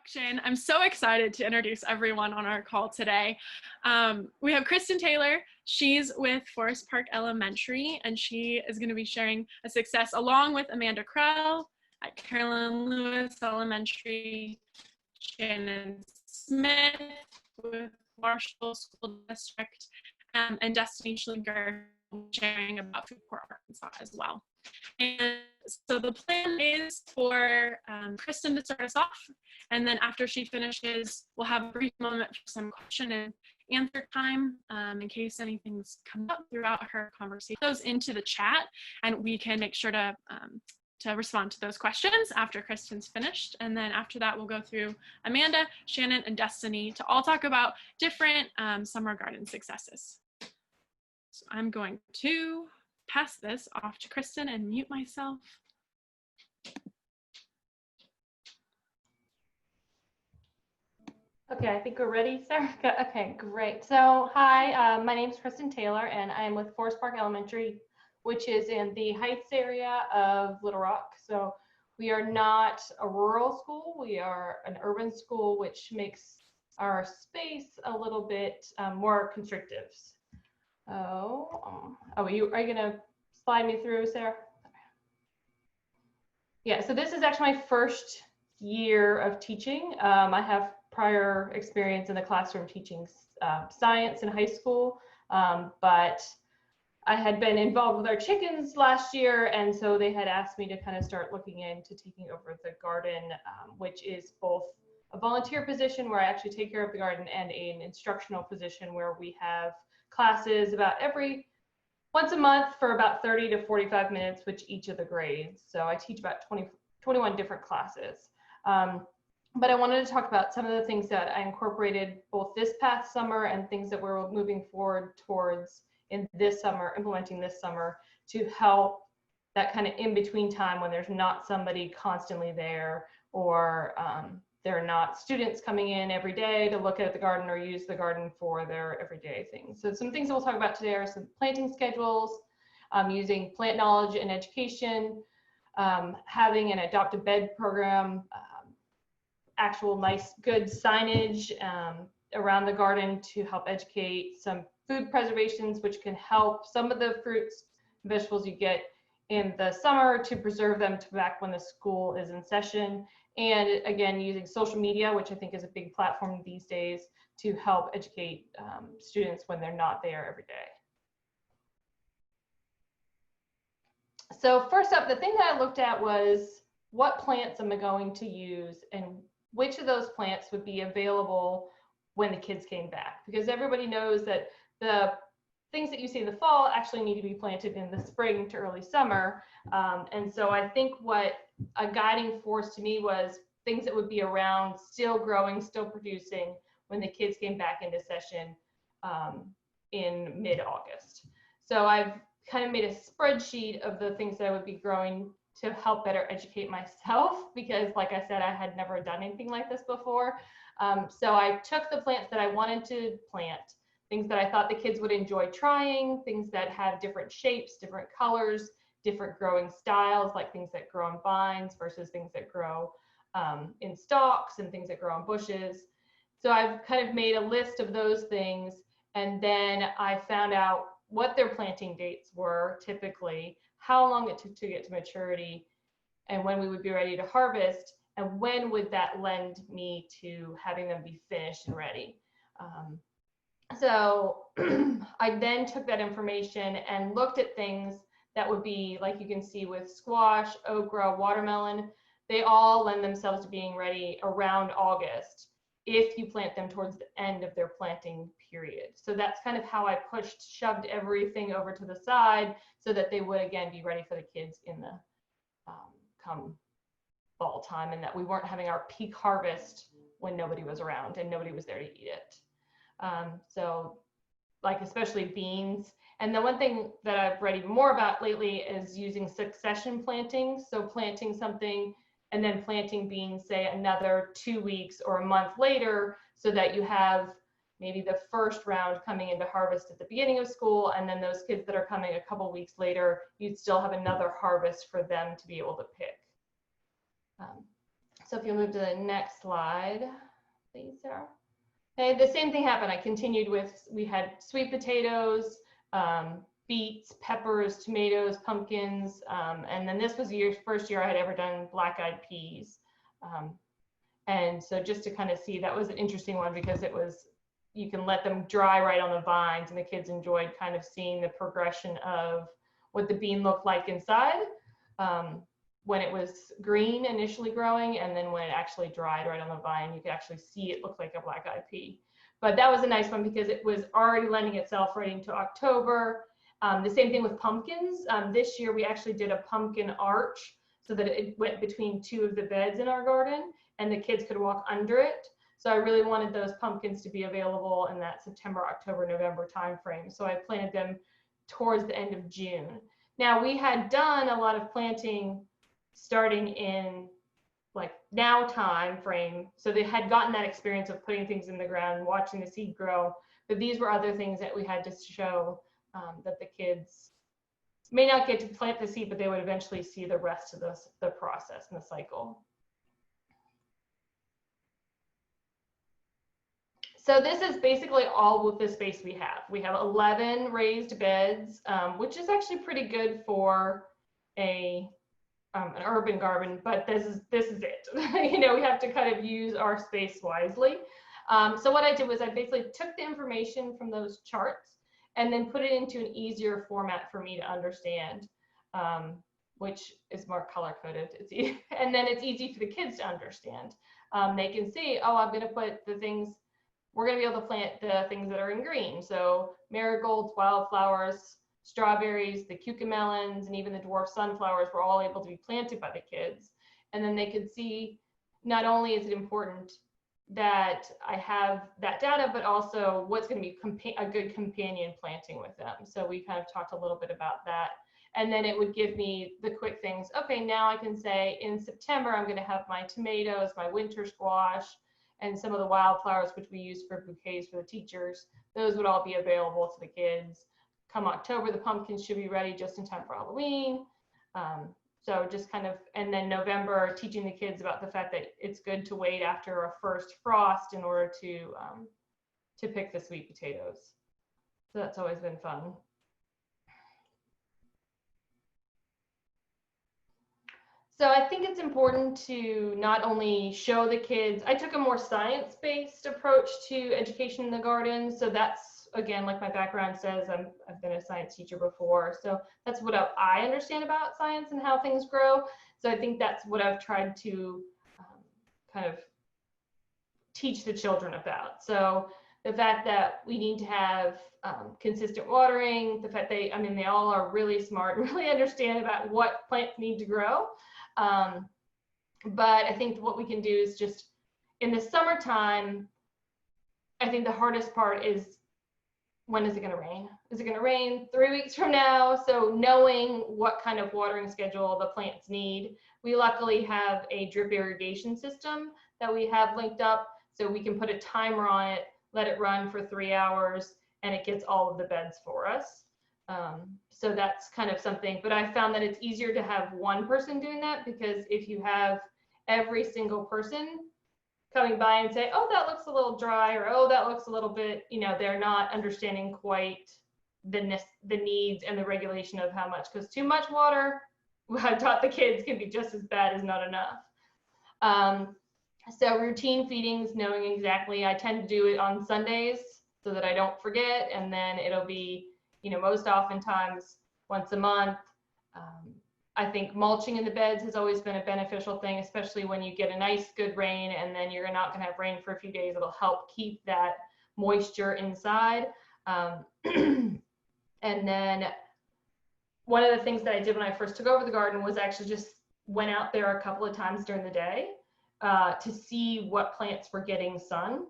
introduction. I'm so excited to introduce everyone on our call today. We have Kristen Taylor. She's with Forest Park Elementary, and she is going to be sharing a success along with Amanda Krell at Carolyn Lewis Elementary, Shannon Smith with Marshall School District, and Destiny Schlinker sharing about Foodport, Arkansas as well. And so the plan is for Kristen to start us off, and then after she finishes, we'll have a brief moment for some question and answer time in case anything's come up throughout her conversation. Those into the chat, and we can make sure to respond to those questions after Kristen's finished. And then after that, we'll go through Amanda, Shannon, and Destiny to all talk about different summer garden successes. So I'm going to pass this off to Kristen and mute myself. Okay, I think we're ready, Sarah. Okay, great. So hi, my name is Kristen Taylor, and I am with Forest Park Elementary, which is in the Heights area of Little Rock. So we are not a rural school, we are an urban school, which makes our space a little bit more constrictive. Are you gonna slide me through, Sarah? Yeah, so this is actually my first year of teaching. I have prior experience in the classroom teaching science in high school, but I had been involved with our chickens last year, and so they had asked me to kind of start looking into taking over the garden, which is both a volunteer position where I actually take care of the garden and an instructional position where we have classes about once a month for about 30 to 45 minutes with each of the grades. So I teach about 21 different classes. But I wanted to talk about some of the things that I incorporated both this past summer and things that we're moving forward towards in this summer, implementing this summer, to help that kind of in-between time when there's not somebody constantly there, or there are not students coming in every day to look at the garden or use the garden for their everyday things. So some things that we'll talk about today are some planting schedules, using plant knowledge and education, having an adopt a bed program, actual nice good signage around the garden to help educate, some food preservations which can help some of the fruits and vegetables you get in the summer to preserve them to back when the school is in session. And again, using social media, which I think is a big platform these days, to help educate students when they're not there every day. So first up, the thing that I looked at was what plants am I going to use and which of those plants would be available when the kids came back, because everybody knows that the things that you see in the fall actually need to be planted in the spring to early summer. And so I think what a guiding force to me was things that would be around, still growing, still producing when the kids came back into session in mid-August. So I've kind of made a spreadsheet of the things that I would be growing to help better educate myself, because like I said, I had never done anything like this before. So I took the plants that I wanted to plant, things that I thought the kids would enjoy trying, things that have different shapes, different colors, different growing styles, like things that grow on vines versus things that grow in stalks and things that grow on bushes. So I've kind of made a list of those things, and then I found out what their planting dates were typically, how long it took to get to maturity, and when we would be ready to harvest, and when would that lend me to having them be finished and ready. So I then took that information and looked at things that would be, like you can see with squash, okra, watermelon, they all lend themselves to being ready around August if you plant them towards the end of their planting period. So that's kind of how I shoved everything over to the side so that they would again be ready for the kids in the come fall time, and that we weren't having our peak harvest when nobody was around and nobody was there to eat it. So like especially beans. And the one thing that I've read even more about lately is using succession planting. So planting something and then planting beans, say another 2 weeks or a month later, so that you have maybe the first round coming into harvest at the beginning of school, and then those kids that are coming a couple weeks later, you'd still have another harvest for them to be able to pick. So if you move to the next slide, please, Sarah. Okay, the same thing happened. I continued with, we had sweet potatoes, beets, peppers, tomatoes, pumpkins, and then this was the first year I had ever done black-eyed peas. And so just to kind of see, that was an interesting one because it was, you can let them dry right on the vines, and the kids enjoyed kind of seeing the progression of what the bean looked like inside when it was green initially growing, and then when it actually dried right on the vine, you could actually see it looked like a black-eyed pea. But that was a nice one because it was already lending itself right into October. The same thing with pumpkins. This year we actually did a pumpkin arch so that it went between two of the beds in our garden, and the kids could walk under it. So I really wanted those pumpkins to be available in that September, October, November timeframe. So I planted them towards the end of June. Now we had done a lot of planting starting in like now time frame. So they had gotten that experience of putting things in the ground and watching the seed grow. But these were other things that we had to show that the kids may not get to plant the seed, but they would eventually see the rest of the process and the cycle. So this is basically all with the space we have. We have 11 raised beds, which is actually pretty good for an urban garden, but this is it. You know, we have to kind of use our space wisely. So what I did was I basically took the information from those charts and then put it into an easier format for me to understand, which is more color coded. And then it's easy for the kids to understand. They can see, oh, I'm going to put the things, we're going to be able to plant the things that are in green. So marigolds, wildflowers, strawberries, the cucamelons, and even the dwarf sunflowers were all able to be planted by the kids. And then they could see, not only is it important that I have that data, but also what's going to be a good companion planting with them. So we kind of talked a little bit about that. And then it would give me the quick things. Okay, now I can say in September, I'm going to have my tomatoes, my winter squash, and some of the wildflowers, which we use for bouquets for the teachers. Those would all be available to the kids. Come October, the pumpkins should be ready just in time for Halloween. So just kind of, and then November, teaching the kids about the fact that it's good to wait after a first frost in order to pick the sweet potatoes. So that's always been fun. So I think it's important to not only show the kids, I took a more science-based approach to education in the garden. So that's, again, like my background says, I've been a science teacher before. So that's what I understand about science and how things grow. So I think that's what I've tried to kind of teach the children about. So the fact that we need to have consistent watering, the fact they all are really smart, really understand about what plants need to grow. But I think what we can do is just in the summertime, I think the hardest part is, when is it going to rain? Is it going to rain 3 weeks from now? So knowing what kind of watering schedule the plants need. We luckily have a drip irrigation system that we have linked up, so we can put a timer on it, let it run for 3 hours, and it gets all of the beds for us. So that's kind of something, but I found that it's easier to have one person doing that, because if you have every single person coming by and say, oh, that looks a little dry, or oh, that looks a little bit, you know, they're not understanding quite the needs and the regulation of how much, because too much water, I've taught the kids, can be just as bad as not enough. So routine feedings, knowing exactly, I tend to do it on Sundays so that I don't forget, and then it'll be, you know, most oftentimes once a month. I think mulching in the beds has always been a beneficial thing, especially when you get a nice good rain and then you're not going to have rain for a few days. It'll help keep that moisture inside. And then one of the things that I did when I first took over the garden was actually just went out there a couple of times during the day to see what plants were getting sun.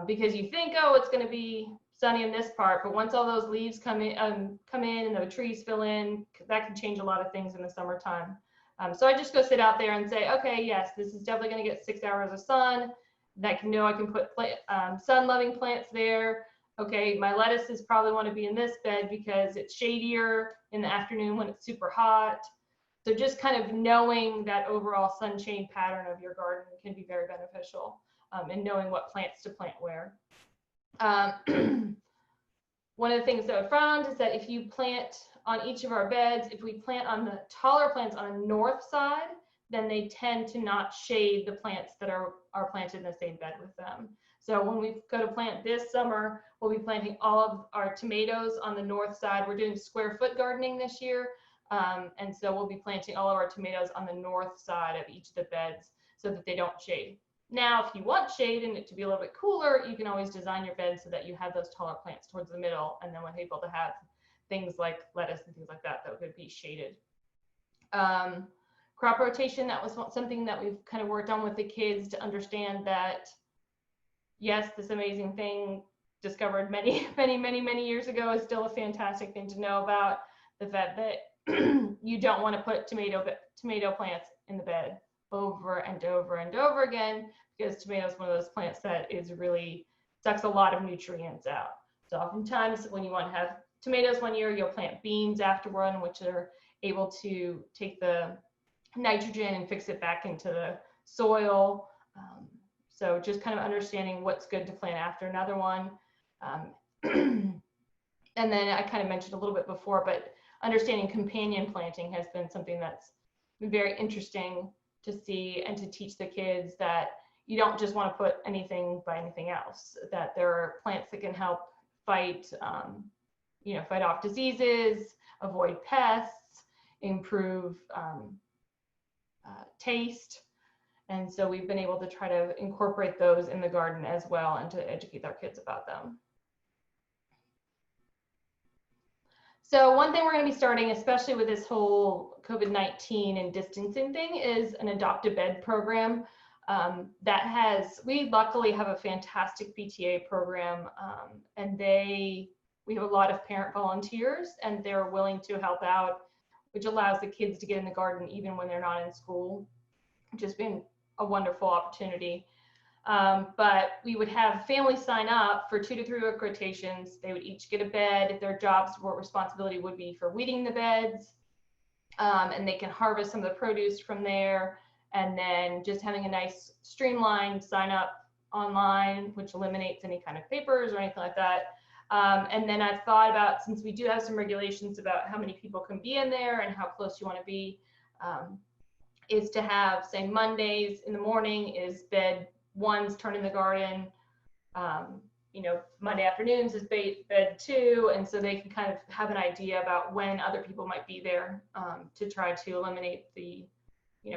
Because you think, oh, it's going to be sunny in this part, but once all those leaves come in and the trees fill in, that can change a lot of things in the summertime. So I just go sit out there and say, okay, yes, this is definitely going to get 6 hours of sun. That can know I can put sun-loving plants there. Okay, my lettuces probably want to be in this bed because it's shadier in the afternoon when it's super hot. So just kind of knowing that overall sunshade pattern of your garden can be very beneficial, and knowing what plants to plant where. One of the things that I found is that if you plant on each of our beds, if we plant on the taller plants on the north side, then they tend to not shade the plants that are planted in the same bed with them. So when we go to plant this summer, we'll be planting all of our tomatoes on the north side. We're doing square foot gardening this year. And so we'll be planting all of our tomatoes on the north side of each of the beds so that they don't shade. Now, if you want shade and it to be a little bit cooler, you can always design your bed so that you have those taller plants towards the middle, and then we're able to have things like lettuce and things like that that would be shaded. Crop rotation, that was something that we've kind of worked on with the kids to understand that, yes, this amazing thing discovered many years ago is still a fantastic thing to know about. The fact that you don't want to put tomato plants in the bed over and over and over again, because tomato is one of those plants that is really sucks a lot of nutrients out. So oftentimes when you want to have tomatoes one year, you'll plant beans after one, which are able to take the nitrogen and fix it back into the soil. So just kind of understanding what's good to plant after another one. And then I kind of mentioned a little bit before, but understanding companion planting has been something that's been very interesting to see and to teach the kids, that you don't just want to put anything by anything else, that there are plants that can help fight, fight off diseases, avoid pests, improve taste. And so we've been able to try to incorporate those in the garden as well and to educate our kids about them. So one thing we're going to be starting, especially with this whole COVID-19 and distancing thing, is an Adopt a Bed program. We luckily have a fantastic PTA program, and we have a lot of parent volunteers, and they're willing to help out, which allows the kids to get in the garden even when they're not in school, which has been a wonderful opportunity. But we would have families sign up for 2 to 3 week rotations. They would each get a bed. Their jobs or responsibility would be for weeding the beds, and they can harvest some of the produce from there. And then just having a nice streamlined sign up online, which eliminates any kind of papers or anything like that. And then I've thought about, since we do have some regulations about how many people can be in there and how close you want to be, is to have, say, Mondays in the morning is bed 1's turn in the garden, Monday afternoons is bed 2, and so they can kind of have an idea about when other people might be there, to try to eliminate the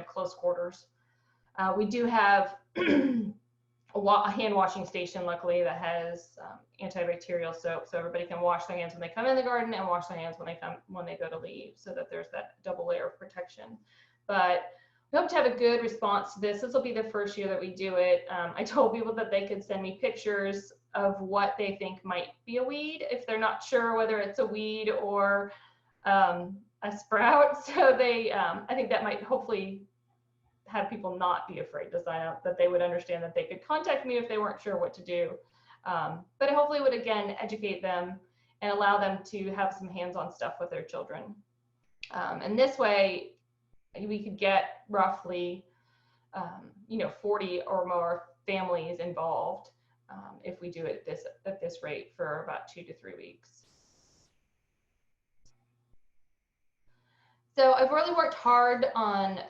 close quarters. We do have a hand washing station, luckily, that has antibacterial soap, so everybody can wash their hands when they come in the garden and wash their hands when they go to leave, so that there's that double layer of protection. But we hope to have a good response to this. This will be the first year that we do it. I told people that they could send me pictures of what they think might be a weed if they're not sure whether it's a weed or a sprout. So I think that might hopefully have people not be afraid to sign up, that they would understand that they could contact me if they weren't sure what to do. But it hopefully would, again, educate them and allow them to have some hands-on stuff with their children. And this way, we could get roughly, 40 or more families involved if we do it at this rate for about 2 to 3 weeks. So I've really worked hard on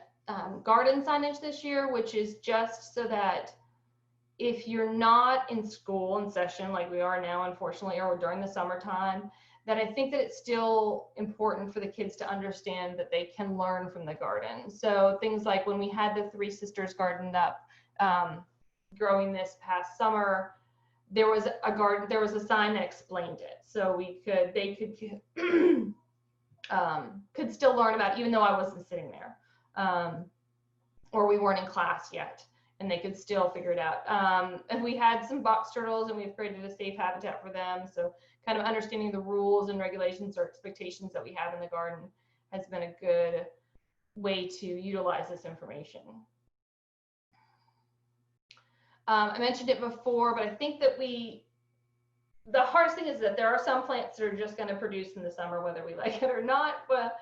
garden signage this year, which is just so that if you're not in school in session like we are now, unfortunately, or during the summertime, that I think that it's still important for the kids to understand that they can learn from the garden. So things like when we had the Three Sisters garden up growing this past summer, there was a sign that explained it. So they could still learn about it, even though I wasn't sitting there, or we weren't in class yet, and they could still figure it out. And we had some box turtles, and we've created a safe habitat for them. So kind of understanding the rules and regulations or expectations that we have in the garden has been a good way to utilize this information. I mentioned it before, but I think that the hardest thing is that there are some plants that are just going to produce in the summer, whether we like it or not. But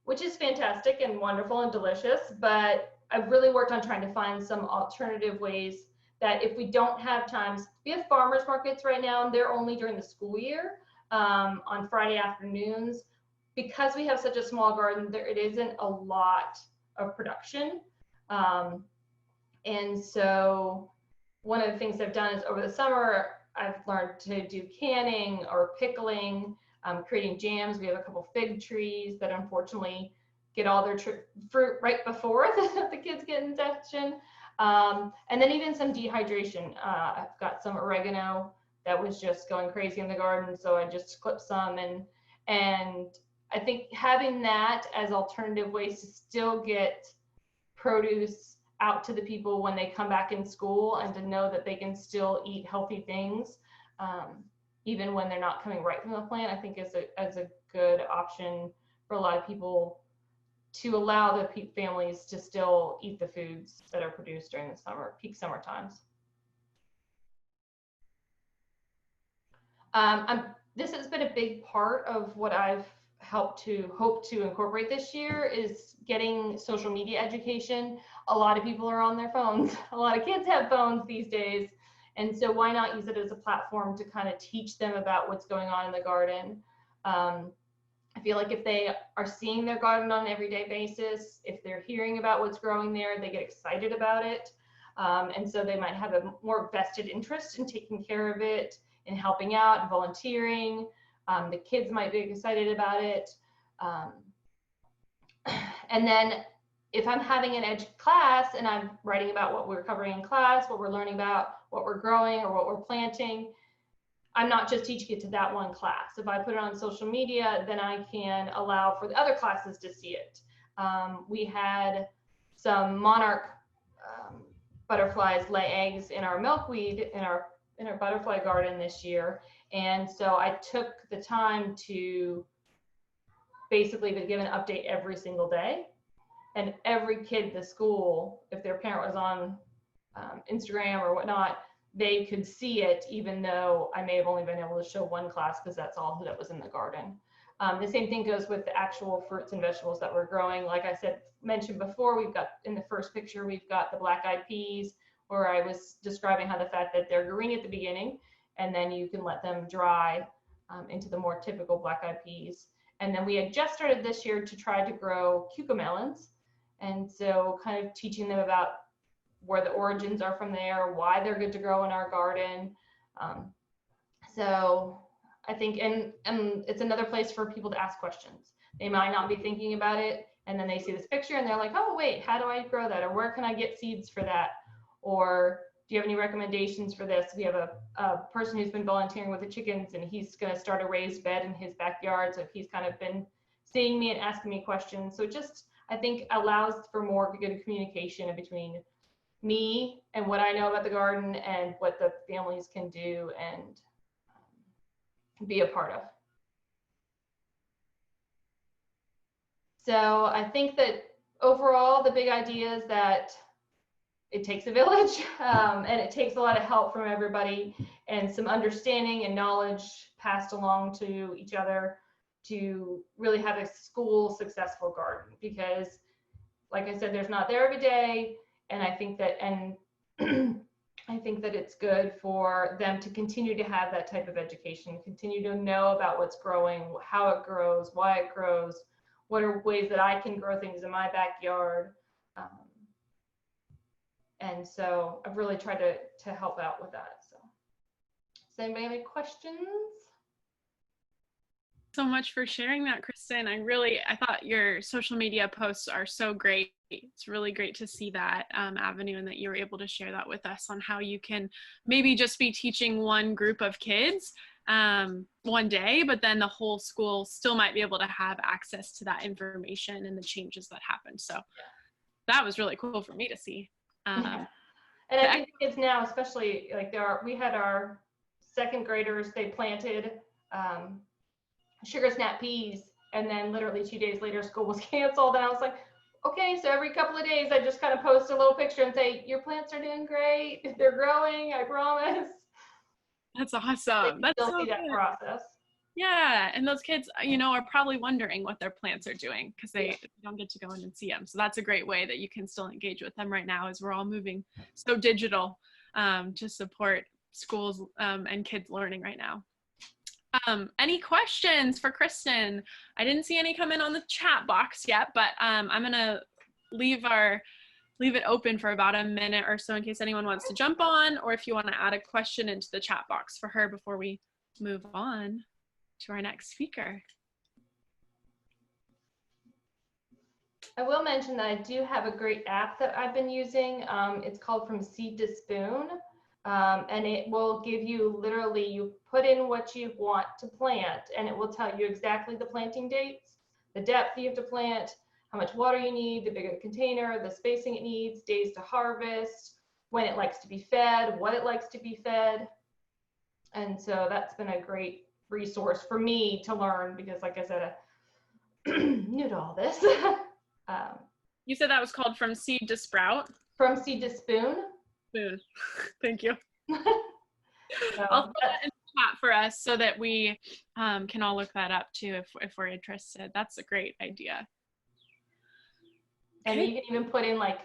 which is fantastic and wonderful and delicious, but I've really worked on trying to find some alternative ways that if we don't have times, we have farmers markets right now, and they're only during the school year on Friday afternoons. Because we have such a small garden, it isn't a lot of production. And so one of the things I've done is over the summer, I've learned to do canning or pickling, creating jams. We have a couple fig trees that unfortunately get all their fruit right before the kids get in session. And then even some dehydration. I've got some oregano that was just going crazy in the garden, so I just clipped some, and I think having that as alternative ways to still get produce out to the people when they come back in school, and to know that they can still eat healthy things, even when they're not coming right from the plant, I think is a good option for a lot of people, to allow the families to still eat the foods that are produced during the summer, peak summer times. This has been a big part of what I've hope to incorporate this year, is getting social media education. A lot of people are on their phones. A lot of kids have phones these days. And so why not use it as a platform to kind of teach them about what's going on in the garden? I feel like if they are seeing their garden on an everyday basis, if they're hearing about what's growing there, they get excited about it. And so they might have a more vested interest in taking care of it, in helping out and volunteering. The kids might be excited about it. And then if I'm having an edge class and I'm writing about what we're covering in class, what we're learning about, what we're growing or what we're planting, I'm not just teaching it to that one class. If I put it on social media, then I can allow for the other classes to see it. We had some monarch butterflies lay eggs in our milkweed in our butterfly garden this year. And so I took the time to basically give an update every single day. And every kid at the school, if their parent was on Instagram or whatnot, they could see it, even though I may have only been able to show one class because that's all that was in the garden. The same thing goes with the actual fruits and vegetables that we're growing. Like I mentioned before, we've got in the first picture, we've got the black-eyed peas, where I was describing how the fact that they're green at the beginning, and then you can let them dry into the more typical black-eyed peas. And then we had just started this year to try to grow cucamelons. And so kind of teaching them about where the origins are from there, why they're good to grow in our garden. So I think, and it's another place for people to ask questions. They might not be thinking about it, and then they see this picture and they're like, oh wait, how do I grow that? Or where can I get seeds for that? Or do you have any recommendations for this? We have a person who's been volunteering with the chickens, and he's gonna start a raised bed in his backyard. So he's kind of been seeing me and asking me questions. So just, I think, allows for more good communication between me and what I know about the garden and what the families can do and be a part of. So I think that overall, the big idea is that it takes a village and it takes a lot of help from everybody and some understanding and knowledge passed along to each other to really have a school successful garden. Because like I said, there's not there every day. And I think that, I think that it's good for them to continue to have that type of education, continue to know about what's growing, how it grows, why it grows, what are ways that I can grow things in my backyard. And so I've really tried to help out with that. So does anybody have any questions? So much for sharing that, Kristen. I thought your social media posts are so great. It's really great to see that avenue, and that you were able to share that with us on how you can maybe just be teaching one group of kids one day, but then the whole school still might be able to have access to that information and the changes that happen. So that was really cool for me to see. Yeah. And I think kids now, especially like we had our second graders, they planted sugar snap peas, and then literally 2 days later school was canceled, and I was like, okay, so every couple of days I just kind of post a little picture and say, your plants are doing great, they're growing, I promise. That's awesome. That's still so see that good. process. Yeah, and those kids, are probably wondering what their plants are doing because they Yeah. don't get to go in and see them. So that's a great way that you can still engage with them right now as we're all moving so digital to support schools and kids learning right now. Any questions for Kristen? I didn't see any come in on the chat box yet, but I'm gonna leave it open for about a minute or so in case anyone wants to jump on, or if you want to add a question into the chat box for her before we move on to our next speaker. I will mention that I do have a great app that I've been using. It's called From Seed to Spoon. And it will give you literally, you put in what you want to plant and it will tell you exactly the planting dates, the depth you have to plant, how much water you need, the bigger the container, the spacing it needs, days to harvest, when it likes to be fed, what it likes to be fed. And so that's been a great resource for me to learn because, like I said, new to all this. You said that was called From Seed to Sprout? From Seed to Spoon. Spoon. Thank you. So I'll throw that in the chat for us so that we can all look that up too if we're interested. That's a great idea. And Okay. you can even put in like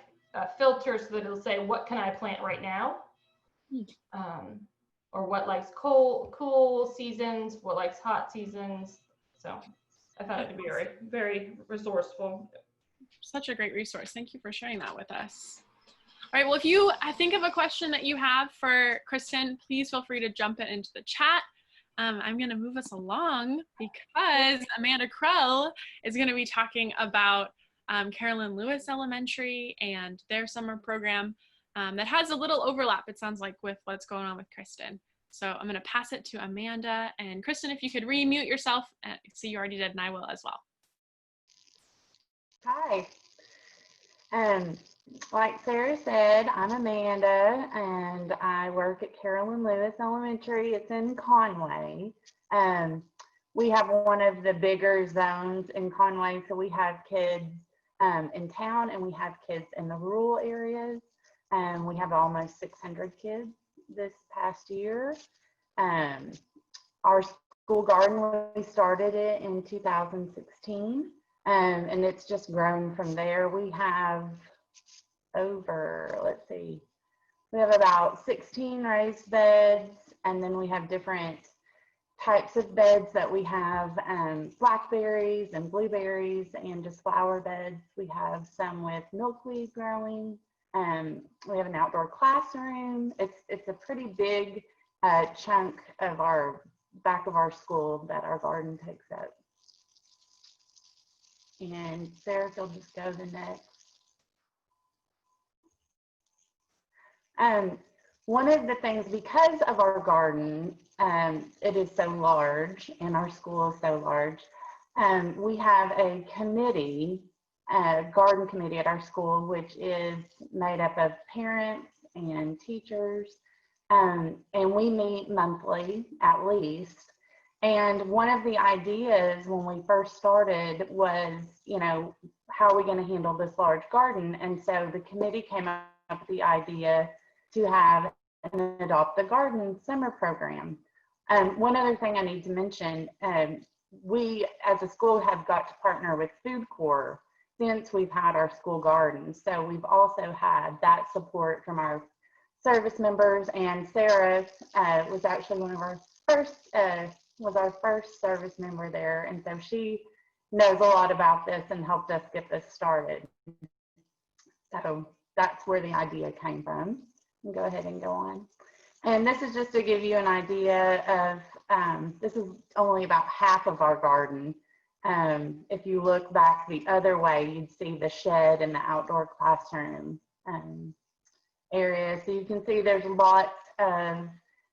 filters so that it'll say, what can I plant right now? Or what likes cool seasons, what likes hot seasons. So I found it to be very, very resourceful. Such a great resource. Thank you for sharing that with us. All right, well, if you think of a question that you have for Kristen, please feel free to jump it into the chat. I'm going to move us along because Amanda Krell is going to be talking about Carolyn Lewis Elementary and their summer program that has a little overlap, it sounds like, with what's going on with Kristen. So I'm going to pass it to Amanda. And Kristen, if you could re-mute yourself, see you already did, and I will as well. Hi. Like Sarah said, I'm Amanda and I work at Carolyn Lewis Elementary. It's in Conway. We have one of the bigger zones in Conway, so we have kids in town and we have kids in the rural areas. We have almost 600 kids this past year. Our school garden, we started it in 2016. And it's just grown from there. We have we have about 16 raised beds, and then we have different types of beds that we have, blackberries and blueberries and just flower beds. We have some with milkweed growing. We have an outdoor classroom. It's a pretty big chunk of our back of our school that our garden takes up. And Sarah, you'll just go to the next. One of the things, because of our garden, it is so large and our school is so large, we have a committee, a garden committee at our school, which is made up of parents and teachers, and we meet monthly at least. And one of the ideas when we first started was, how are we going to handle this large garden? And so the committee came up with the idea to have an Adopt the Garden summer program. One other thing I need to mention, we as a school have got to partner with Food Corps since we've had our school garden. So we've also had that support from our service members, and Sarah was actually one of our first service member there, and so she knows a lot about this and helped us get this started. So that's where the idea came from. Go ahead and go on. And this is just to give you an idea of, this is only about half of our garden. If you look back the other way, you'd see the shed and the outdoor classroom area. So you can see there's lots of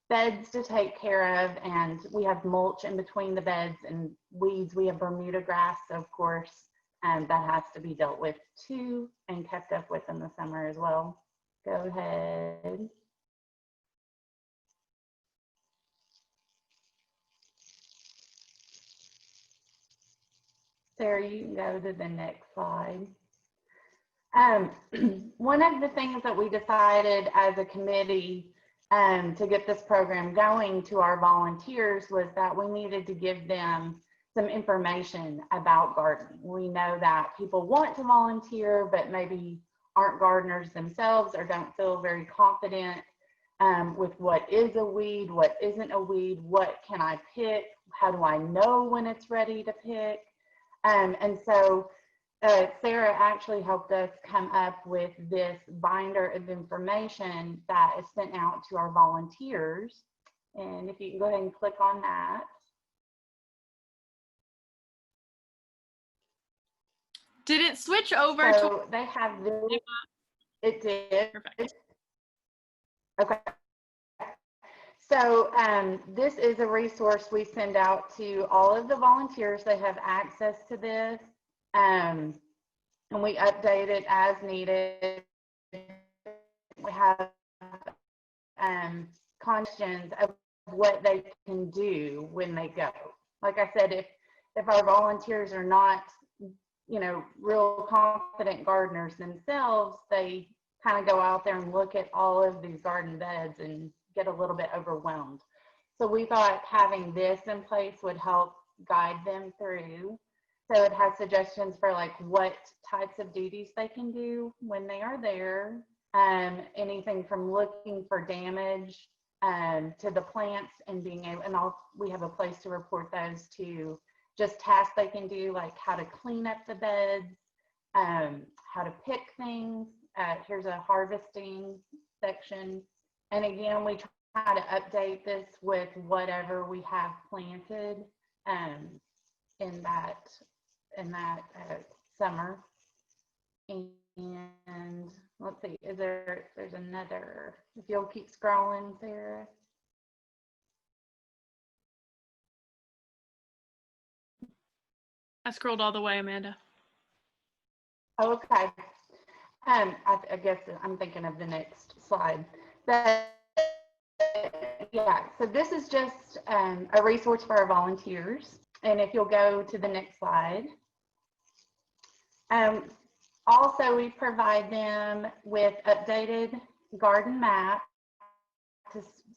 beds to take care of, and we have mulch in between the beds and weeds. We have Bermuda grass, of course, and that has to be dealt with too and kept up with in the summer as well. Go ahead. Sarah, you can go to the next slide. One of the things that we decided as a committee to get this program going to our volunteers was that we needed to give them some information about gardening. We know that people want to volunteer, but maybe aren't gardeners themselves or don't feel very confident with what is a weed, what isn't a weed, what can I pick, how do I know when it's ready to pick. And so Sarah actually helped us come up with this binder of information that is sent out to our volunteers. And if you can go ahead and click on that. Did it switch over So they have this, it did. Perfect. Okay. So this is a resource we send out to all of the volunteers. They have access to this, and we update it as needed. We have questions of what they can do when they go. Like I said, if our volunteers are not, you know, real confident gardeners themselves, they kind of go out there and look at all of these garden beds and get a little bit overwhelmed. So we thought having this in place would help guide them through. So it has suggestions for like what types of duties they can do when they are there. Anything from looking for damage to the plants and being able, and we have a place to report those to just tasks they can do, like how to clean up the beds, how to pick things. Here's a harvesting section. And again, we try to update this with whatever we have planted in that summer. And let's see, there's another, if you'll keep scrolling, Sarah. I scrolled all the way, Amanda. Okay. I guess I'm thinking of the next slide. But yeah, so this is just a resource for our volunteers. And if you'll go to the next slide. Also, we provide them with updated garden maps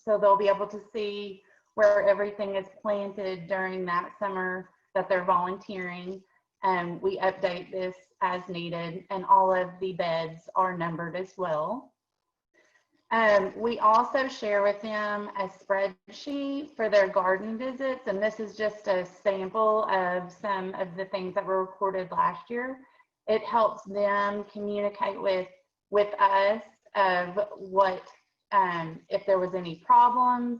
so they'll be able to see where everything is planted during that summer that they're volunteering. We update this as needed, and all of the beds are numbered as well. We also share with them a spreadsheet for their garden visits, and this is just a sample of some of the things that were recorded last year. It helps them communicate with us of what, if there was any problems.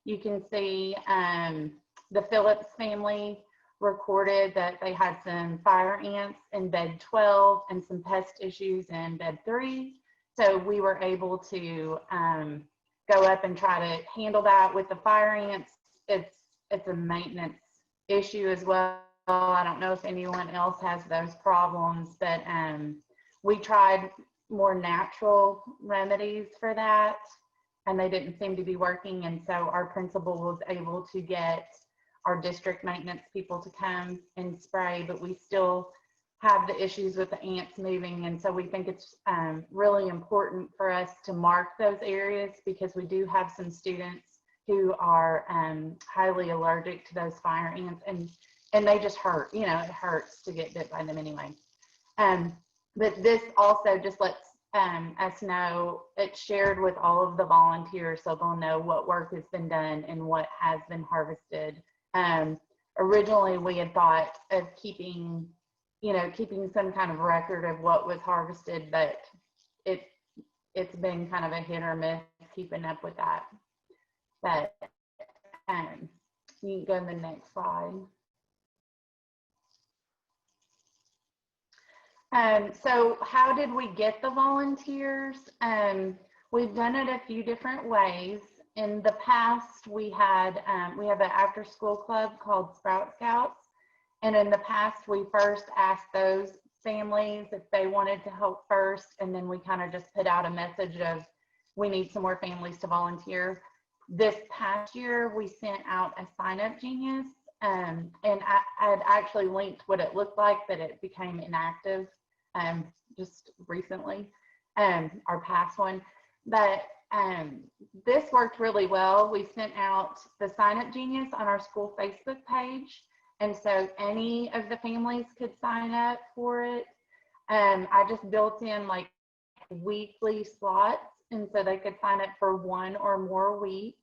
You can see the Phillips family recorded that they had some fire ants in bed 12 and some pest issues in bed 3. So we were able to go up and try to handle that with the fire ants. It's a maintenance issue as well. I don't know if anyone else has those problems, but we tried more natural remedies for that, and they didn't seem to be working. And so our principal was able to get our district maintenance people to come and spray, but we still have the issues with the ants moving. And so we think it's really important for us to mark those areas, because we do have some students who are highly allergic to those fire ants, and they just hurt, you know, it hurts to get bit by them anyway. But this also just lets us know, it's shared with all of the volunteers, so they'll know what work has been done and what has been harvested. Originally we had thought of keeping some kind of record of what was harvested, but it's been kind of a hit or miss keeping up with that. But you can go to the next slide. So how did we get the volunteers? We've done it a few different ways. In the past, we have an after school club called Sprout Scouts. And in the past, we first asked those families if they wanted to help first. And then we kind of just put out a message of, we need some more families to volunteer. This past year, we sent out a Sign Up Genius. And I had actually linked what it looked like, but it became inactive just recently, our past one. But this worked really well. We sent out the Sign Up Genius on our school Facebook page. And so any of the families could sign up for it. I just built in like weekly slots. And so they could sign up for 1 or more weeks.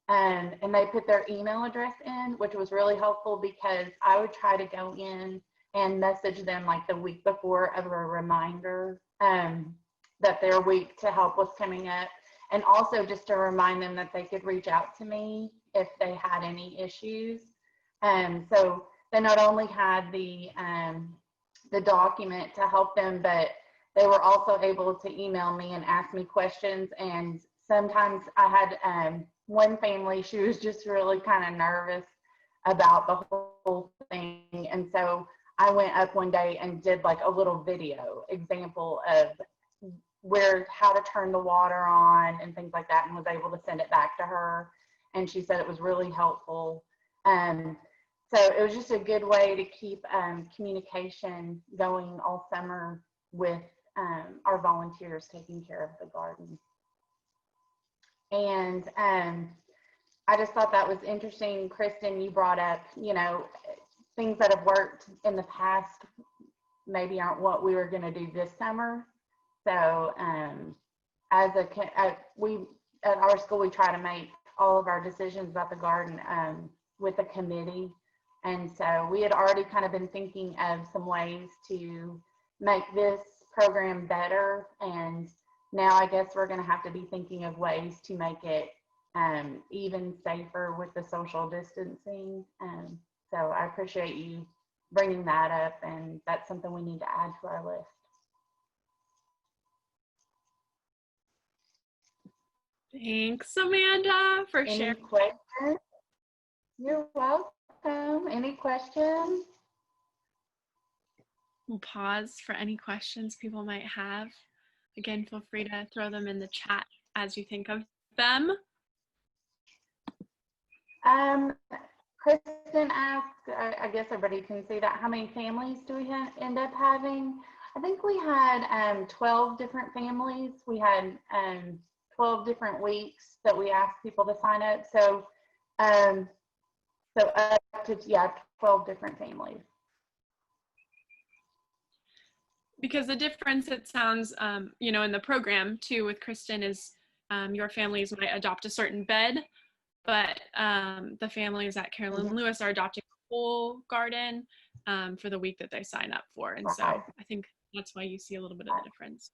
And they put their email address in, which was really helpful because I would try to go in and message them like the week before of a reminder that their week to help was coming up. And also just to remind them that they could reach out to me if they had any issues. So they not only had the document to help them, but they were also able to email me and ask me questions. And sometimes I had one family, she was just really kind of nervous about the whole thing. And so I went up one day and did like a little video example of how to turn the water on and things like that, and was able to send it back to her. And she said it was really helpful. So it was just a good way to keep communication going all summer with our volunteers taking care of the garden. And I just thought that was interesting. Kristen, you brought up, you know, things that have worked in the past maybe aren't what we were going to do this summer. So we at our school, we try to make all of our decisions about the garden with a committee. And so we had already kind of been thinking of some ways to make this program better. And now I guess we're going to have to be thinking of ways to make it even safer with the social distancing. So I appreciate you bringing that up, and that's something we need to add to our list. Thanks, Amanda, for Any sharing. questions? You're welcome. Any questions? We'll pause for any questions people might have. Again, feel free to throw them in the chat as you think of them. Kristen asked, I guess everybody can see that, how many families do we end up having? I think we had 12 different families. We had 12 different weeks that we asked people to sign up. So, up to, 12 different families. Because the difference, it sounds, you know, in the program too with Kristen is your families might adopt a certain bed, but the families at Carolyn Lewis are adopting a whole garden for the week that they sign up for. And so I think that's why you see a little bit of the difference.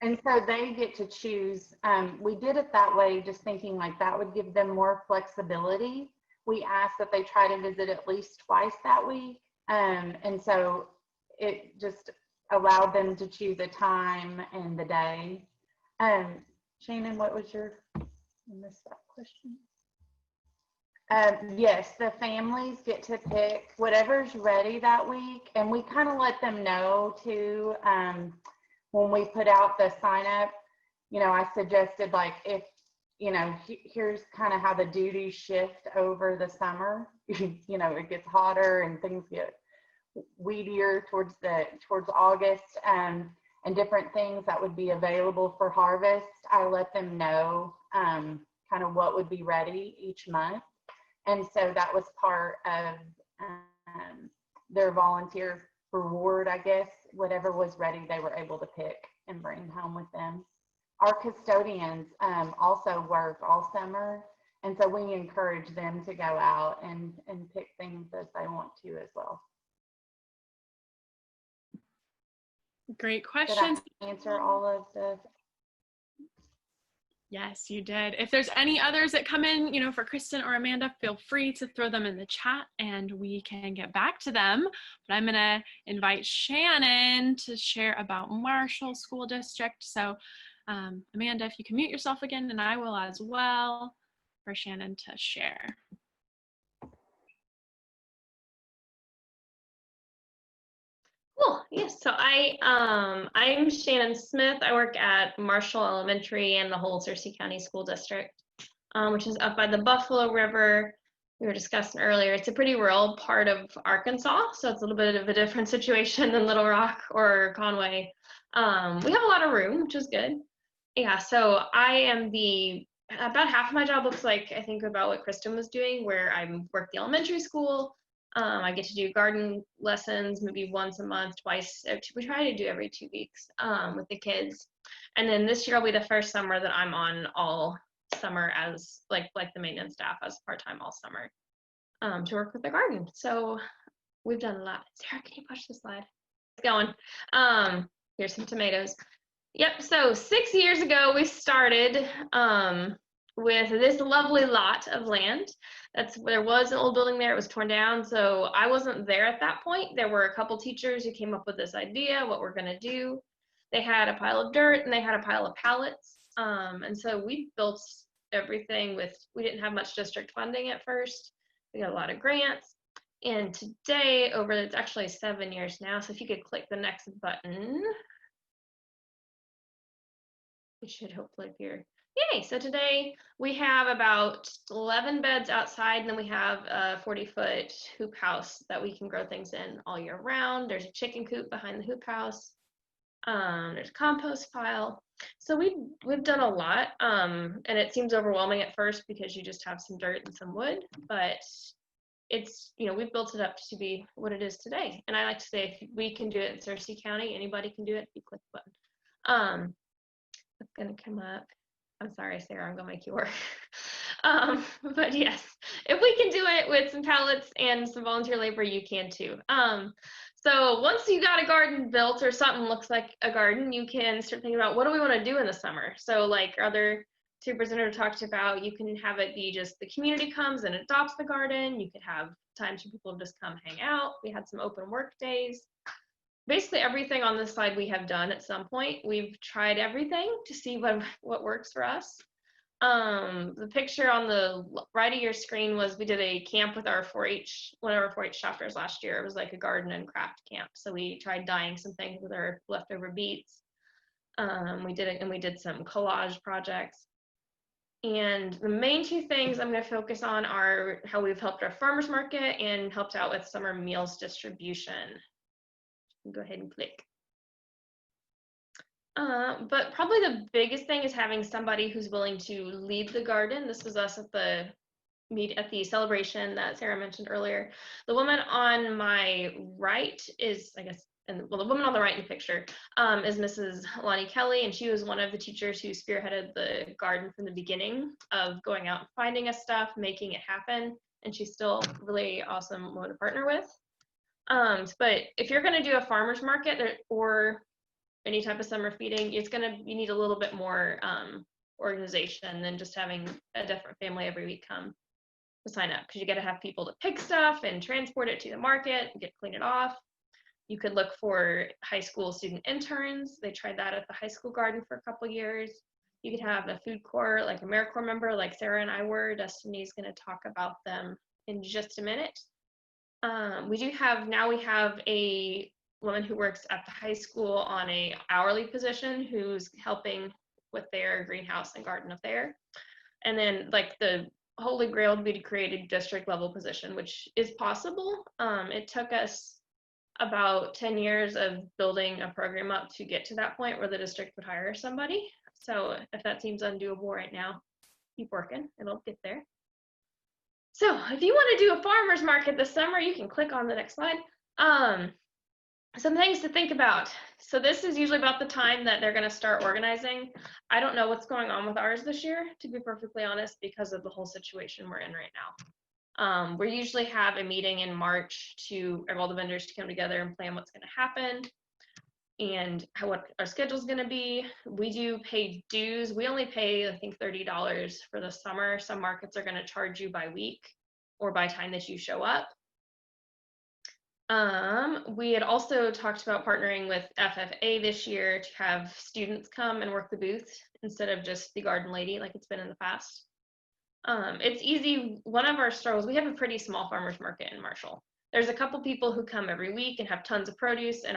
And so they get to choose. We did it that way, just thinking like that would give them more flexibility. We asked that they try to visit at least twice that week. And so it just allowed them to choose a time and the day. Shannon, what was your, I missed that question. Yes, the families get to pick whatever's ready that week. And we kind of let them know too, when we put out the sign up, you know, I suggested like, if, you know, here's kind of how the duties shift over the summer. You know, it gets hotter and things get weedier towards August, and different things that would be available for harvest. I let them know kind of what would be ready each month. And so that was part of their volunteer reward, I guess. Whatever was ready, they were able to pick and bring home with them. Our custodians also work all summer, and so we encourage them to go out and pick things as they want to as well. Great questions. Did I answer all of the? Yes, you did. If there's any others that come in, you know, for Kristen or Amanda, feel free to throw them in the chat and we can get back to them. But I'm going to invite Shannon to share about Marshall School District. So Amanda, if you can mute yourself again, and I will as well, for Shannon to share. Cool. Yes. So I'm Shannon Smith. I work at Marshall Elementary and the whole Searcy County School District, which is up by the Buffalo River. We were discussing earlier. It's a pretty rural part of Arkansas, so it's a little bit of a different situation than Little Rock or Conway. We have a lot of room, which is good. Yeah, so I am about half of my job looks like, I think, about what Kristen was doing, where I work the elementary school. I get to do garden lessons maybe once a month, twice. We try to do every 2 weeks with the kids. And then this year will be the first summer that I'm on all summer as like the maintenance staff as part-time all summer to work with the garden. So we've done a lot. Sarah, can you push the slide? It's going. Here's some tomatoes. Yep, so 6 years ago we started with this lovely lot of land. There was an old building there, it was torn down, so I wasn't there at that point. There were a couple teachers who came up with this idea, what we're gonna do. They had a pile of dirt and they had a pile of pallets. And so we built everything we didn't have much district funding at first. We got a lot of grants. And today, it's actually 7 years now, so if you could click the next button, it should hopefully appear. Yay, so today we have about 11 beds outside, and then we have a 40-foot hoop house that we can grow things in all year round. There's a chicken coop behind the hoop house. There's a compost pile. So we've done a lot, and it seems overwhelming at first because you just have some dirt and some wood, but it's, we've built it up to be what it is today. And I like to say, if we can do it in Searcy County, anybody can do it if you click the button. It's gonna come up. I'm sorry, Sarah, I'm gonna make you work. But yes, if we can do it with some pallets and some volunteer labor, you can too. So once you got a garden built or something looks like a garden, you can start thinking about, what do we want to do in the summer? So like other two presenters talked about, you can have it be just the community comes and adopts the garden. You could have times for people to just come hang out. We had some open work days. Basically everything on this slide we have done at some point. We've tried everything to see what works for us. The picture on the right of your screen was, we did a camp with our 4-H, one of our 4-H chapters last year. It was like a garden and craft camp. So we tried dyeing some things with our leftover beets. We did some collage projects. And the main two things I'm going to focus on are how we've helped our farmers market and helped out with summer meals distribution. Go ahead and click. But probably the biggest thing is having somebody who's willing to lead the garden. This was us at the celebration that Sarah mentioned earlier. The woman on my right is, I guess, the woman on the right in the picture is Mrs. Lonnie Kelly, and she was one of the teachers who spearheaded the garden from the beginning of going out and finding us stuff, making it happen, and she's still a really awesome woman to partner with. But if you're going to do a farmer's market or any type of summer feeding, you need a little bit more organization than just having a different family every week come to sign up, because you got to have people to pick stuff and transport it to the market and clean it off. You could look for high school student interns. They tried that at the high school garden for a couple years. You could have a food corps, like AmeriCorps member, like Sarah and I were. Destiny's going to talk about them in just a minute. We have a woman who works at the high school on a hourly position who's helping with their greenhouse and garden up there. And then like the holy grail would be to create a district level position, which is possible. It took us about 10 years of building a program up to get to that point where the district would hire somebody. So if that seems undoable right now, keep working, it'll get there. So if you want to do a farmer's market this summer, you can click on the next slide. Some things to think about. So this is usually about the time that they're going to start organizing. I don't know what's going on with ours this year, to be perfectly honest, because of the whole situation we're in right now. We usually have a meeting in March to have all the vendors to come together and plan what's going to happen and what our schedule is going to be. We do pay dues. We only pay, I think, $30 for the summer. Some markets are going to charge you by week or by time that you show up. We had also talked about partnering with FFA this year to have students come and work the booth instead of just the garden lady like it's been in the past. It's easy. One of our struggles, we have a pretty small farmers market in Marshall. There's a couple people who come every week and have tons of produce and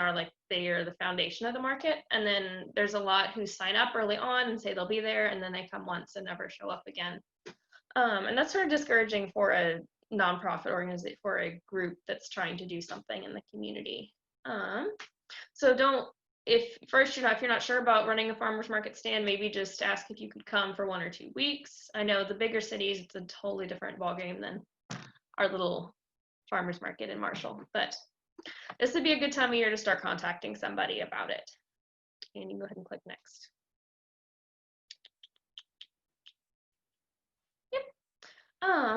they are the foundation of the market. And then there's a lot who sign up early on and say they'll be there, and then they come once and never show up again. And that's sort of discouraging for a nonprofit organization, for a group that's trying to do something in the community. So don't if first, if you're not sure about running a farmer's market stand, maybe just ask if you could come for 1 or 2 weeks. I know the bigger cities, it's a totally different ballgame than our little farmer's market in Marshall, but this would be a good time of year to start contacting somebody about it. And you can go ahead and click next.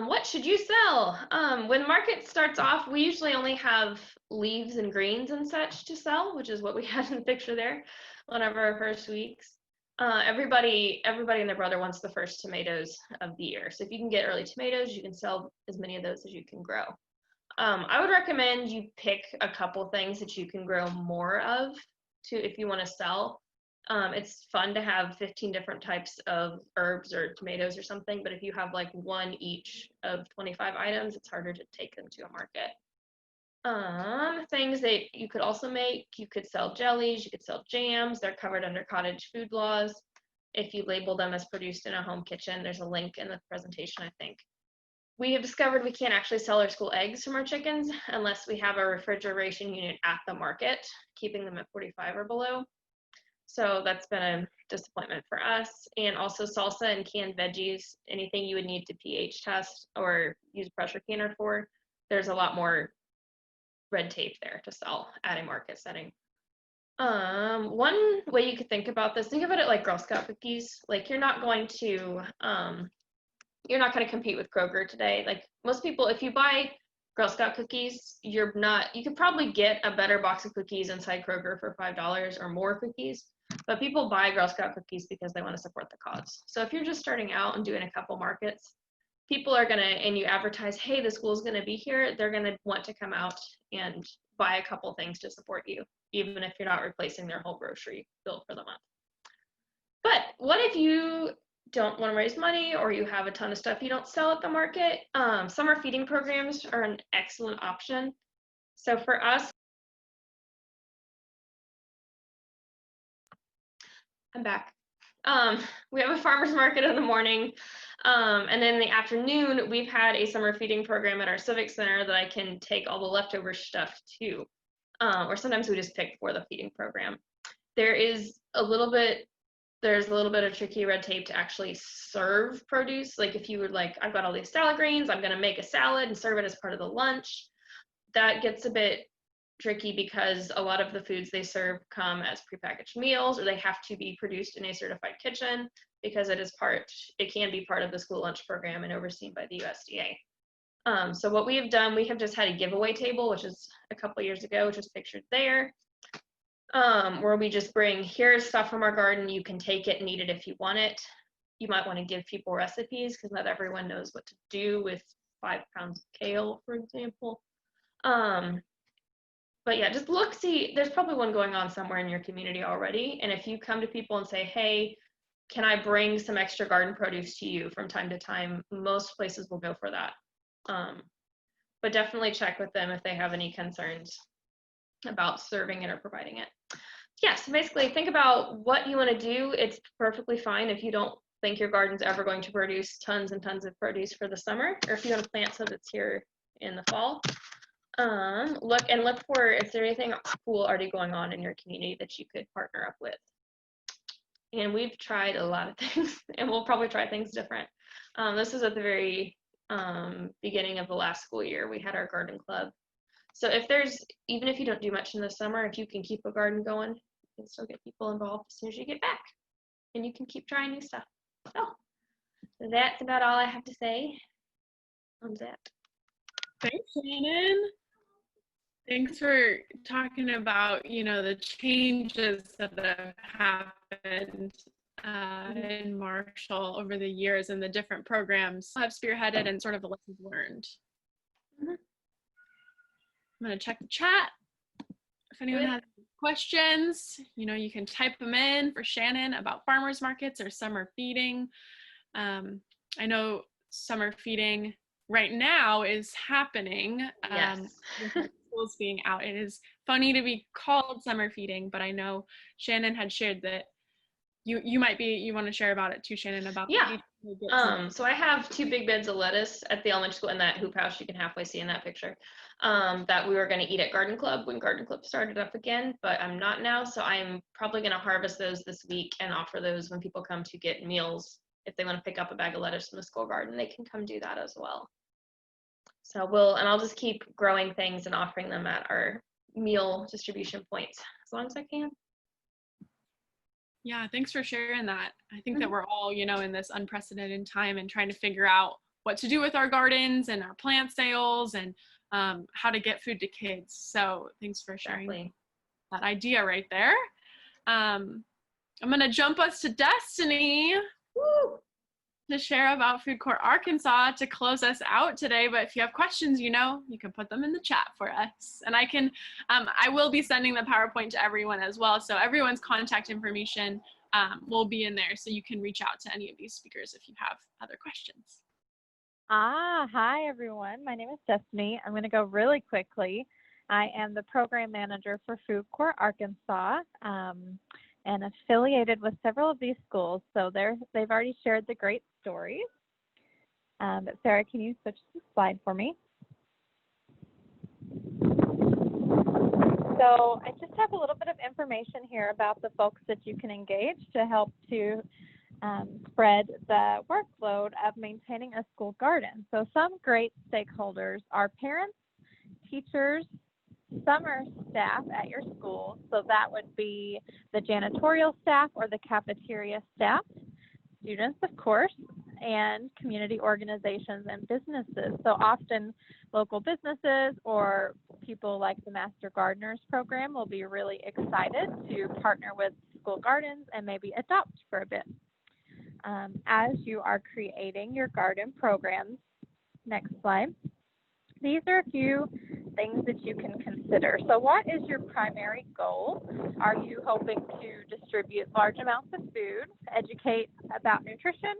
What should you sell? When market starts off, we usually only have leaves and greens and such to sell, which is what we had in the picture there, one of our first weeks. Everybody and their brother wants the first tomatoes of the year. So if you can get early tomatoes, you can sell as many of those as you can grow. I would recommend you pick a couple things that you can grow more of if you want to sell. It's fun to have 15 different types of herbs or tomatoes or something, but if you have like one each of 25 items, it's harder to take them to a market. Things that you could also make, you could sell jellies, you could sell jams. They're covered under cottage food laws. If you label them as produced in a home kitchen, there's a link in the presentation, I think. We have discovered we can't actually sell our school eggs from our chickens unless we have a refrigeration unit at the market, keeping them at 45 or below. So that's been a disappointment for us. And also salsa and canned veggies, anything you would need to pH test or use a pressure canner for, there's a lot more red tape there to sell at a market setting. One way you could think about this, think about it like Girl Scout cookies. Like you're not going to compete with Kroger today. Like most people, if you buy Girl Scout cookies, you could probably get a better box of cookies inside Kroger for $5 or more cookies. But people buy Girl Scout cookies because they want to support the cause. So if you're just starting out and doing a couple markets, people are and you advertise, hey, the school's gonna be here, they're gonna want to come out and buy a couple things to support you, even if you're not replacing their whole grocery bill for the month. But what if you don't want to raise money or you have a ton of stuff you don't sell at the market? Summer feeding programs are an excellent option. So for us, I'm back. We have a farmer's market in the morning, and then in the afternoon, we've had a summer feeding program at our civic center that I can take all the leftover stuff to, or sometimes we just pick for the feeding program. There's a little bit of tricky red tape to actually serve produce. Like if you were like, I've got all these salad greens, I'm gonna make a salad and serve it as part of the lunch. That gets a bit tricky because a lot of the foods they serve come as prepackaged meals, or they have to be produced in a certified kitchen because it can be part of the school lunch program and overseen by the USDA. So what we have done, we have just had a giveaway table, which is a couple years ago, which is pictured there, where we just bring, here's stuff from our garden, you can take it and eat it if you want it. You might want to give people recipes because not everyone knows what to do with 5 pounds of kale, for example. But yeah, just see, there's probably one going on somewhere in your community already. And if you come to people and say, hey, can I bring some extra garden produce to you from time to time, most places will go for that. But definitely check with them if they have any concerns about serving it or providing it. Yeah, so basically think about what you want to do. It's perfectly fine if you don't think your garden's ever going to produce tons and tons of produce for the summer, or if you want to plant some that's here in the fall. Look for, is there anything cool already going on in your community that you could partner up with? And we've tried a lot of things, and we'll probably try things different. This is at the very beginning of the last school year. We had our garden club. So even if you don't do much in the summer, if you can keep a garden going, you can still get people involved as soon as you get back, and you can keep trying new stuff. So that's about all I have to say on that. Thanks, Shannon. Thanks for talking about, the changes that have happened in Marshall over the years and the different programs have spearheaded and sort of the lessons learned. I'm going to check the chat. If anyone has questions, you can type them in for Shannon about farmers markets or summer feeding. I know summer feeding right now is happening. Yes. With schools being out. It is funny to be called summer feeding, but I know Shannon had shared that you want to share about it too, Shannon, about yeah. So I have 2 big beds of lettuce at the elementary school in that hoop house you can halfway see in that picture, that we were going to eat at Garden Club when Garden Club started up again, but I'm not now. So I'm probably going to harvest those this week and offer those when people come to get meals. If they want to pick up a bag of lettuce from the school garden, they can come do that as well. So I'll just keep growing things and offering them at our meal distribution points as long as I can. Yeah, thanks for sharing that. I think that we're all, in this unprecedented time and trying to figure out what to do with our gardens and our plant sales and how to get food to kids. So thanks for sharing that idea right there. I'm going to jump us to Destiny. Woo! To share about Food Court Arkansas to close us out today. But if you have questions, you can put them in the chat for us. And I will be sending the PowerPoint to everyone as well. So everyone's contact information will be in there. So you can reach out to any of these speakers if you have other questions. Hi everyone. My name is Destiny. I'm going to go really quickly. I am the program manager for Food Court Arkansas. And affiliated with several of these schools. So they've already shared the great stories. But Sarah, can you switch the slide for me? So I just have a little bit of information here about the folks that you can engage to help to spread the workload of maintaining a school garden. So some great stakeholders are parents, teachers, summer staff at your school, so that would be the janitorial staff or the cafeteria staff, students, of course, and community organizations and businesses. So often local businesses or people like the Master Gardeners program will be really excited to partner with school gardens and maybe adopt for a bit. As you are creating your garden programs, next slide, these are a few things that you can consider. So what is your primary goal? Are you hoping to distribute large amounts of food, educate about nutrition,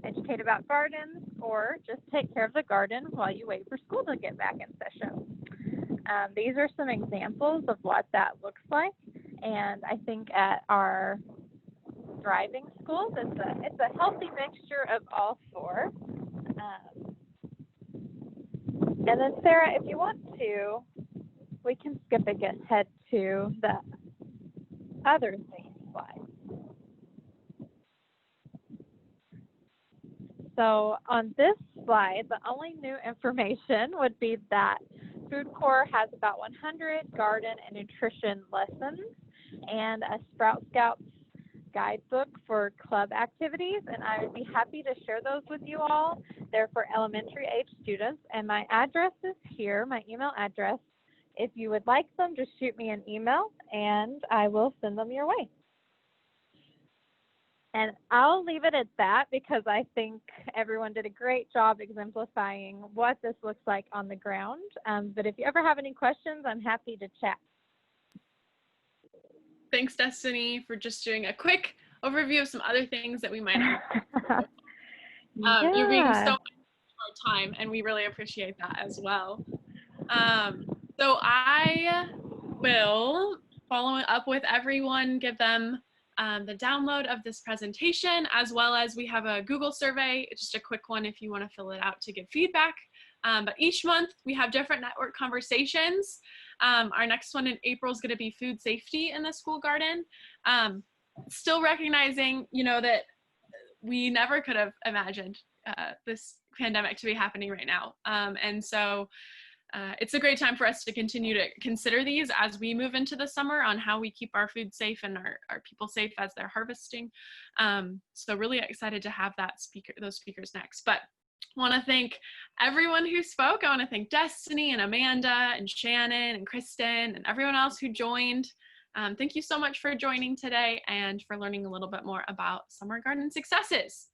educate about gardens, or just take care of the garden while you wait for school to get back in session? These are some examples of what that looks like. And I think at our thriving schools, it's a healthy mixture of all 4. And then Sarah, if you want to, we can skip ahead to the other thing slide. So on this slide, the only new information would be that Food Corps has about 100 garden and nutrition lessons and a Sprout Scouts guidebook for club activities, and I would be happy to share those with you all. They're for elementary age students, and my address is here, my email address. If you would like them, just shoot me an email and I will send them your way. And I'll leave it at that because I think everyone did a great job exemplifying what this looks like on the ground. But if you ever have any questions, I'm happy to chat. Thanks, Destiny, for just doing a quick overview of some other things that we might have. You're being so much of our time, and we really appreciate that as well. So I will follow up with everyone, give them the download of this presentation, as well as we have a Google survey. It's just a quick one if you want to fill it out to give feedback. But each month we have different network conversations. Our next one in April is going to be food safety in the school garden. Still recognizing, that we never could have imagined this pandemic to be happening right now. And so it's a great time for us to continue to consider these as we move into the summer on how we keep our food safe and our people safe as they're harvesting. So really excited to have those speakers next. But want to thank everyone who spoke. I want to thank Destiny and Amanda and Shannon and Kristen and everyone else who joined. Thank you so much for joining today and for learning a little bit more about summer garden successes.